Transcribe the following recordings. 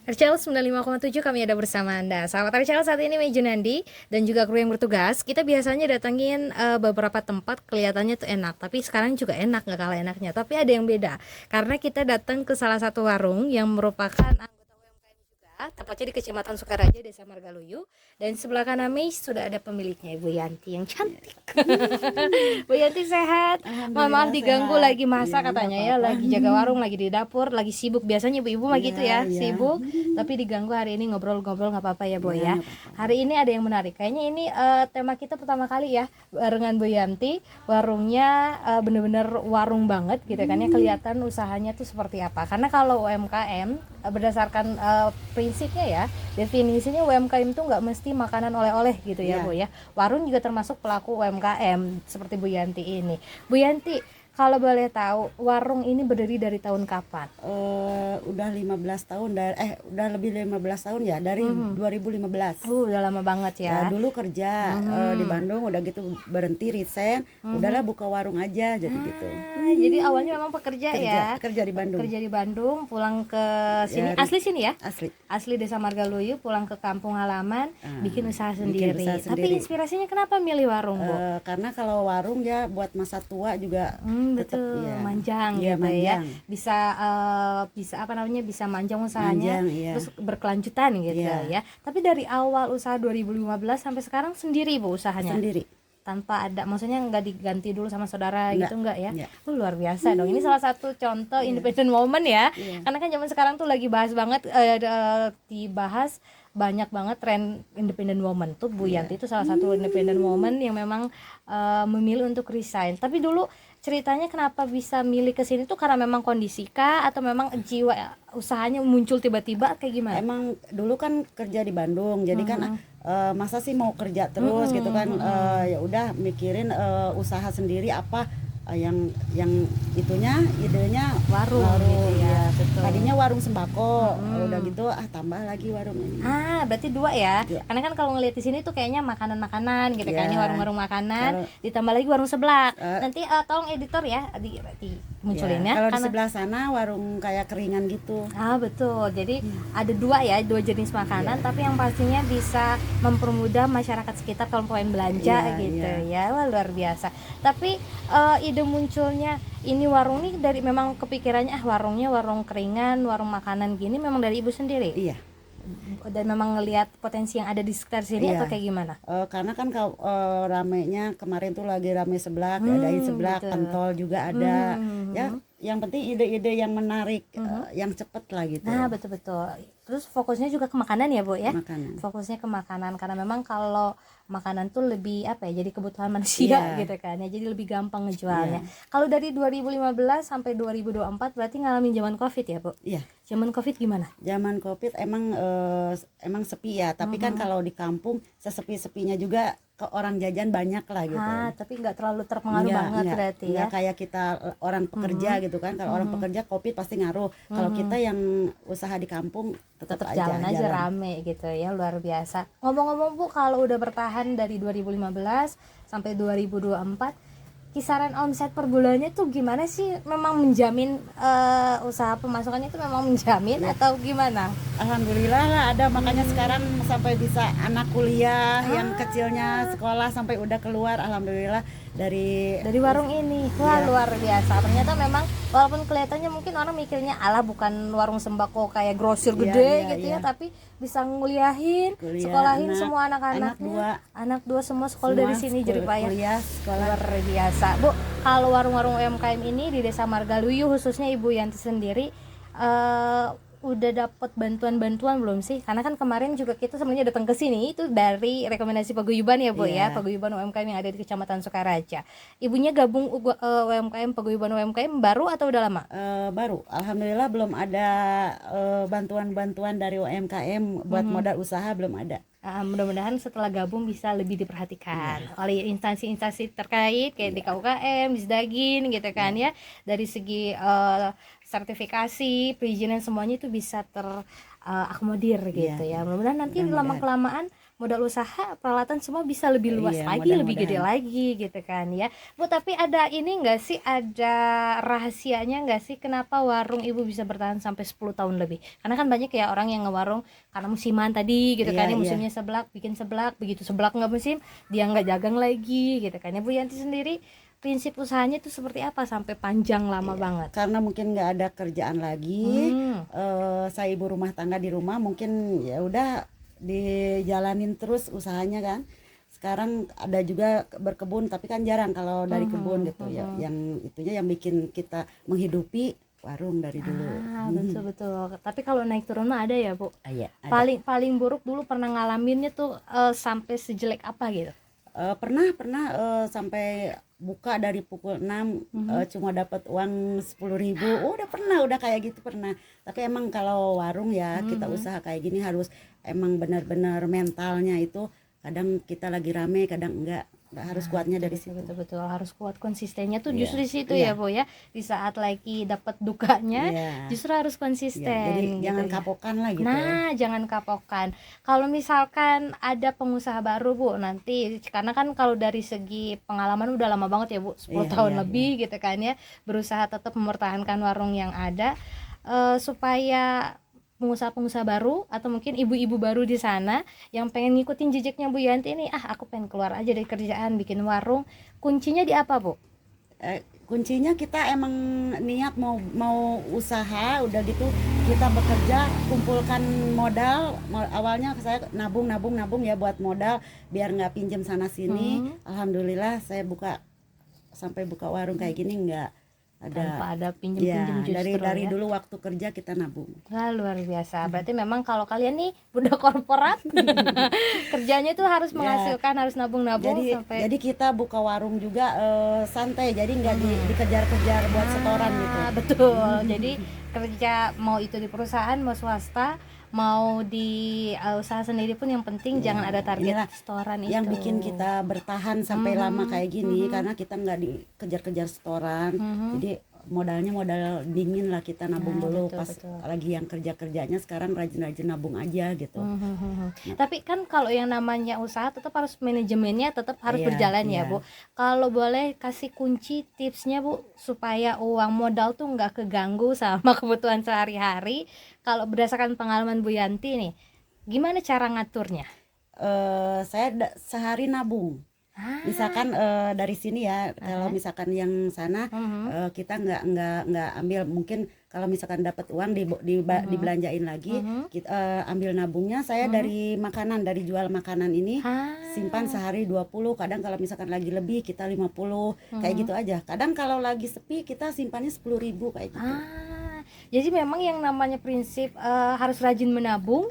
RCL 95,7 kami ada bersama Anda. Sahabat RCL, saat ini Mei Junandi dan juga kru yang bertugas. Kita biasanya datengin beberapa tempat kelihatannya tuh enak, tapi sekarang juga enak, nggak kalah enaknya. Tapi ada yang beda, karena kita datang ke salah satu warung yang merupakan anggota UMKM juga, tepatnya di Kecamatan Sukaraja, Desa Margaluyu. Dan sebelah kanan Mei sudah ada pemiliknya, Ibu Yanti yang cantik. Bu Yanti sehat? Mohon maaf Alhamdulillah diganggu sehat. lagi masak Iya, nggak katanya ya, apa-apa. lagi jaga warung, lagi di dapur, lagi sibuk. Biasanya ibu-ibu mah gitu Iya, ya, iya. sibuk. Tapi diganggu hari ini ngobrol-ngobrol nggak apa-apa ya Bu Iya, ya. nggak apa-apa. Hari ini ada yang menarik. Kayaknya ini tema kita pertama kali ya barengan Bu Yanti. Warungnya bener-bener warung banget gitu kan ya, kelihatan usahanya tuh seperti apa. Karena kalau UMKM berdasarkan prinsipnya ya, definisinya UMKM tuh nggak mesti makanan oleh-oleh gitu ya Iya. Bu ya. Warung juga termasuk pelaku UMKM seperti Bu Yanti ini. Bu Yanti, kalau boleh tahu, warung ini berdiri dari tahun kapan? Udah 15 tahun udah lebih 15 tahun ya dari 2015. Udah lama banget Ya, ya. dulu kerja di Bandung, udah gitu berhenti resign, udahlah buka warung aja jadi gitu. Jadi awalnya memang pekerja ya. Kerja di Bandung. Kerja di Bandung, pulang ke sini, Ya, asli sini ya? asli. Asli Desa Margaluyu, pulang ke kampung halaman, bikin usaha sendiri. usaha Tapi sendiri. inspirasinya kenapa milih warung, Bu? Karena kalau warung ya buat masa tua juga tetap Betul, ya. manjang Iya, gitu ya. manjang. Bisa apa namanya? Bisa manjang usahanya, Manjang, iya. terus berkelanjutan gitu Iya. ya. Tapi dari awal usaha 2015 sampai sekarang sendiri Bu usahanya? Sendiri. Tanpa ada, maksudnya nggak diganti dulu sama saudara gitu nggak ya? Enggak. Luar biasa dong. Ini salah satu contoh independent woman ya. Karena kan zaman sekarang tuh lagi bahas banget, dibahas banyak banget tren independent woman tuh. Bu Yanti itu salah satu independent woman yang memang memilih untuk resign. Tapi dulu ceritanya kenapa bisa milih ke sini tuh karena memang kondisi kah atau memang jiwa usahanya muncul tiba-tiba kayak gimana? Emang dulu kan kerja di Bandung, jadi kan masa sih mau kerja terus gitu kan, ya udah mikirin usaha sendiri apa, yang idenya Warung gitu ya, betul. Tadinya warung sembako, udah gitu tambah lagi warung ini. Berarti dua ya. Iya. Karena kan kalau ngeliat di sini tuh kayaknya makanan-makanan gitu kan, Iya. ini warung-warung makanan, ditambah lagi warung sebelah. Nanti tolong editor ya munculin ya. Kalau di Karena sebelah sana warung kayak keringan gitu. betul. Jadi ada dua ya, dua jenis makanan, tapi yang pastinya bisa mempermudah masyarakat sekitar kalau pengen belanja Iya, gitu iya. ya. Wah, luar biasa. Tapi ide munculnya ini warung nih dari memang kepikirannya warungnya warung keringan, warung makanan gini memang dari Ibu sendiri. Iya. Dan memang ngelihat potensi yang ada di sekitar sini Iya. atau kayak gimana? Karena kan kalau ramenya kemarin tuh lagi rame seblak, adain seblak, betul. pentol juga ada. Ya, yang penting ide-ide yang menarik, yang cepet lah gitu. Nah, betul-betul. Terus fokusnya juga ke makanan ya, Bu ya? Makanan. Fokusnya ke makanan karena memang kalau makanan tuh lebih apa ya? Jadi kebutuhan manusia Iya. gitu kan ya. Jadi lebih gampang ngejualnya. Kalau dari 2015 sampai 2024 berarti ngalamin zaman Covid ya, Bu? Iya. Zaman Covid gimana? Zaman Covid emang sepi ya, tapi kan kalau di kampung sesepi-sepinya juga ke orang jajan banyak lah gitu. Tapi nggak terlalu terpengaruh banget berarti ya. Nggak kayak kita orang pekerja gitu kan. Kalau orang pekerja Covid pasti ngaruh. Kalau kita yang usaha di kampung tetap Jalan aja rame gitu ya, luar biasa. Ngomong-ngomong Bu, kalau udah bertahan dari 2015 sampai 2024, kisaran omset per bulannya tuh gimana sih? Memang menjamin usaha pemasukannya itu memang menjamin atau gimana? Alhamdulillah lah ada, makanya sekarang sampai bisa anak kuliah yang kecilnya sekolah sampai udah keluar, alhamdulillah dari Warung ini. Wah, luar biasa. Ternyata memang walaupun kelihatannya mungkin orang mikirnya alah bukan warung sembako kayak grosir gede gitu ya, tapi bisa nguliahin, sekolahin semua anak-anaknya. Anak dua semua sekolah dari sini jadi payah. Kuliah, sekolah. Luar biasa. Bu, kalau warung-warung UMKM ini di Desa Margaluyu khususnya Ibu Yanti sendiri udah dapat bantuan-bantuan belum sih? Karena kan kemarin juga kita sebenarnya datang ke sini itu dari rekomendasi paguyuban ya, Bu ya, paguyuban UMKM yang ada di Kecamatan Sukaraja. Ibunya gabung UMKM paguyuban UMKM baru atau udah lama? Baru. Alhamdulillah belum ada bantuan-bantuan dari UMKM buat modal usaha, belum ada. Mudah-mudahan setelah gabung bisa lebih diperhatikan oleh instansi-instansi terkait kayak di KUKM, di Sdagin gitu kan ya. Dari segi sertifikasi, perizinan semuanya itu bisa terakomodir gitu ya. Mudah-mudahan nanti lama-kelamaan modal usaha, peralatan semua bisa lebih luas Iya, lagi, lebih gede mudah-mudahan. lagi gitu kan ya. Bu, tapi ada ini enggak sih, ada rahasianya enggak sih kenapa warung Ibu bisa bertahan sampai 10 tahun lebih? Karena kan banyak ya orang yang ngewarung karena musiman tadi gitu kan Iya, ya, iya. musimnya seblak, bikin seblak, begitu seblak nggak musim, dia nggak dagang lagi gitu kan ya. Bu Yanti sendiri prinsip usahanya itu seperti apa sampai panjang lama Iya, banget? karena mungkin nggak ada kerjaan lagi, Hmm. saya ibu rumah tangga di rumah, mungkin ya udah dijalanin terus usahanya kan. Sekarang ada juga berkebun, tapi kan jarang kalau dari kebun gitu ya. Yang itunya yang bikin kita menghidupi warung dari dulu. Ah, betul betul. Tapi kalau naik turun mah ada ya, Bu. Ah, iya, ada. Paling paling buruk dulu pernah ngalaminnya tuh sampai sejelek apa gitu? Pernah sampai buka dari pukul 6 cuma dapat uang 10.000. Udah pernah, udah kayak gitu pernah. Tapi emang kalau warung ya kita usaha kayak gini harus emang benar-benar mentalnya itu, kadang kita lagi rame, kadang enggak harus kuatnya dari Betul, situ. betul betul harus kuat konsistennya tuh Iya, justru di situ iya. ya, Bu ya. Di saat lagi dapat dukanya Iya, justru harus iya. konsisten Jadi gitu jangan ya. kapokan lah gitu. Nah, jangan kapokan. Kalau misalkan ada pengusaha baru, Bu, nanti karena kan kalau dari segi pengalaman udah lama banget ya, Bu, 10 Iya, tahun iya, lebih gitu kan ya, berusaha tetap mempertahankan warung yang ada supaya pengusaha-pengusaha baru atau mungkin ibu-ibu baru di sana yang pengen ngikutin jejaknya Bu Yanti ini, aku pengen keluar aja dari kerjaan bikin warung. Kuncinya di apa, Bu? Kuncinya kita emang niat mau usaha, udah gitu kita bekerja, kumpulkan modal. Awalnya saya nabung ya buat modal biar nggak pinjam sana sini. Alhamdulillah saya sampai buka warung kayak gini nggak Tanpa ada. ada pinjem-pinjem Ya, justru dari ya. dulu waktu kerja kita nabung. Wah, luar biasa. Berarti memang kalau kalian nih budak korporat kerjanya tuh harus Ya, menghasilkan, harus nabung-nabung sampai jadi kita buka warung juga santai, jadi nggak dikejar-kejar buat setoran gitu. betul. Jadi kerja mau itu di perusahaan, mau swasta, mau di usaha sendiri pun yang penting jangan ada target Inilah setoran yang itu. bikin kita bertahan sampai lama kayak gini, karena kita nggak dikejar-kejar setoran. Jadi modalnya modal dingin lah, kita nabung dulu betul, pas betul. lagi yang kerjanya sekarang rajin-rajin nabung aja gitu. Tapi kan kalau yang namanya usaha tetap harus manajemennya tetap harus Iya, berjalan iya. ya, Bu. Kalau boleh kasih kunci tipsnya, Bu, supaya uang modal tuh nggak keganggu sama kebutuhan sehari-hari. Kalau berdasarkan pengalaman Bu Yanti nih, gimana cara ngaturnya? Saya sehari nabung. Misalkan dari sini ya, kalau misalkan yang sana kita nggak ambil, mungkin kalau misalkan dapat uang dibelanjain lagi, kita ambil nabungnya. Saya dari makanan, dari jual makanan ini simpan sehari 20, kadang kalau misalkan lagi lebih kita 50, kayak gitu aja. Kadang kalau lagi sepi kita simpannya 10.000 kayak gitu. Jadi memang yang namanya prinsip harus rajin menabung,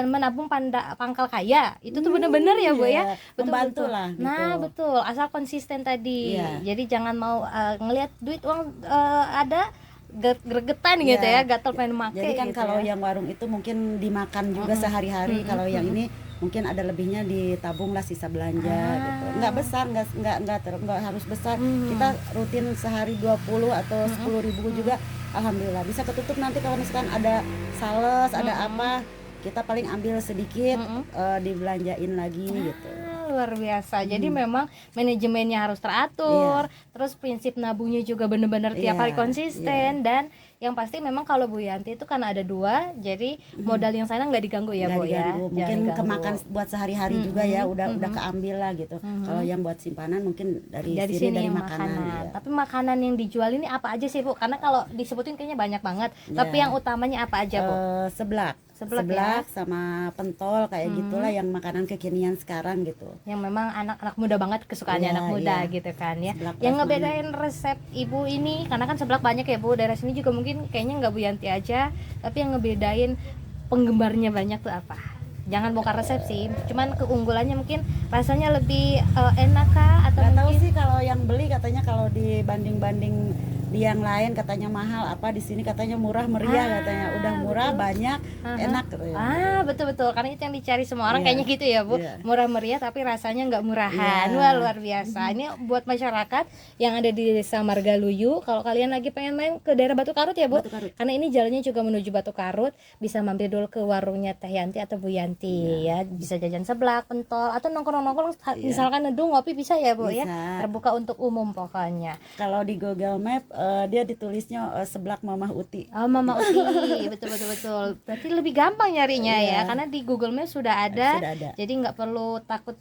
menabung pangkal kaya itu tuh bener-bener ya, Bu ya. Iya, membantu Betul. lah gitu. Nah, betul, asal konsisten tadi. Iya. Jadi jangan mau ngelihat duit uang ada gregetan gitu Iya. ya, gatel pengen make Jadi kan gitu kalau ya. yang warung itu mungkin dimakan juga sehari-hari. Kalau yang ini mungkin ada lebihnya ditabung lah, sisa belanja gitu. Nggak besar, nggak harus besar. Kita rutin sehari 20 atau 10.000 juga, alhamdulillah bisa ketutup. Nanti kalau misalkan ada sales, ada apa, kita paling ambil sedikit, dibelanjain lagi gitu. Luar biasa. Jadi memang manajemennya harus teratur, terus prinsip nabungnya juga benar-benar tiap hari konsisten, dan yang pasti memang kalau Bu Yanti itu karena ada dua, jadi modal yang sana nggak diganggu ya, Nggak Bu ya. diganggu. Jangan Mungkin diganggu. kemakan buat sehari-hari juga ya, udah keambil lah gitu. Kalau yang buat simpanan mungkin dari sini dari yang makanan. Ya. Tapi makanan yang dijual ini apa aja sih, Bu? Karena kalau disebutin kayaknya banyak banget. Tapi yang utamanya apa aja, Bu? Seblak Seblak ya? sama pentol kayak gitulah yang makanan kekinian sekarang gitu. Yang memang anak-anak muda banget kesukaannya, Iya, anak muda iya. gitu kan ya. Seblak Yang prasmanan. ngebedain resep Ibu ini, karena kan seblak banyak ya, Bu. Daerah sini juga mungkin kayaknya nggak Bu Yanti aja, tapi yang ngebedain penggemarnya banyak tuh apa? Jangan bongkar resep sih, cuman keunggulannya mungkin rasanya lebih enak kah, atau Nggak tahu mungkin sih kalau yang beli katanya, kalau dibanding-banding di yang lain katanya mahal, apa di sini katanya murah meriah, katanya udah murah, banyak, enak gitu ya. Betul karena itu yang dicari semua orang, Iya. kayaknya gitu ya Bu. Iya. Murah meriah tapi rasanya nggak murahan. Iya. Wah, luar biasa. Ini buat masyarakat yang ada di Desa Margaluyu, kalau kalian lagi pengen main ke daerah Batu Karut ya Bu, Batu Karut. karena ini jalannya juga menuju Batu Karut, bisa mampir dulu ke warungnya Teh Yanti atau Bu Yanti ya, bisa jajan seblak, pentol, atau nongkrong-nongkrong misalkan neduh ngopi bisa ya Bu ya, Bisa. terbuka untuk umum pokoknya. Kalau di Google Map dia ditulisnya seblak Mamah Uti. Oh, Mama Uti, betul. Berarti lebih gampang nyarinya ya, Iya. karena di Google Maps sudah ada. Sudah ada. Jadi nggak perlu takut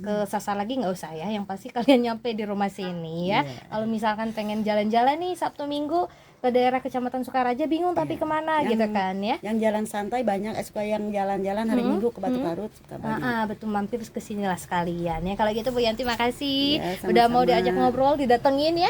kesasar lagi, nggak usah ya. Yang pasti kalian nyampe di rumah sini ya. Iya. Kalau misalkan pengen jalan-jalan nih Sabtu Minggu ke daerah Kecamatan Sukaraja, bingung tapi kemana gitu kan ya. Yang jalan santai banyak, suka yang jalan-jalan hari Minggu ke Batu Karut suka banyak. Betul, mampir ke sini lah sekalian ya. Kalau gitu Bu Yanti makasih Ya, udah mau sama-sama. diajak ngobrol, didatengin ya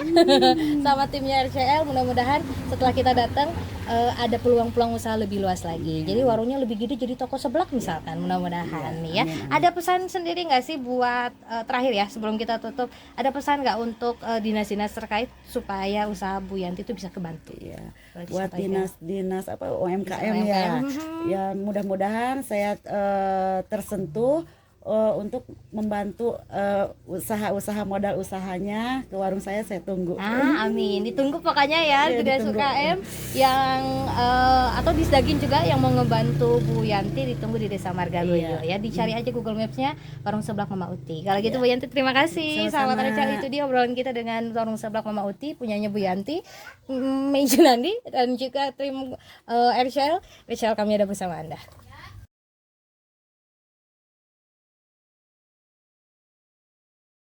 sama timnya RCL. Mudah-mudahan setelah kita datang ada peluang-peluang usaha lebih luas lagi. Jadi warungnya lebih gede jadi toko seblak misalkan, mudah-mudahan nih ya. amin. Ada pesan sendiri nggak sih buat terakhir ya sebelum kita tutup? Ada pesan nggak untuk dinas-dinas terkait supaya usaha Bu Yanti itu bisa kebantu? Iya. Boleh Buat disampaikan. dinas apa UMKM UMKM. ya. Ya mudah-mudahan saya tersentuh untuk membantu usaha-usaha modal usahanya ke warung saya tunggu. Amin. Ditunggu pokoknya ya, Iya, Dinas ditunggu. UKM yang atau Disdagin juga yang mau ngebantu Bu Yanti, ditunggu di Desa Margaluyu ya. Dicari aja Google Maps-nya warung seblak Mama Uti. Kalau gitu Bu Yanti terima kasih. Sama-sama. Sahabat RCL, itu dia obrolan kita dengan warung seblak Mama Uti punyanya Bu Yanti, Mei Junandi, dan juga tim RCL. RCL kami ada bersama Anda.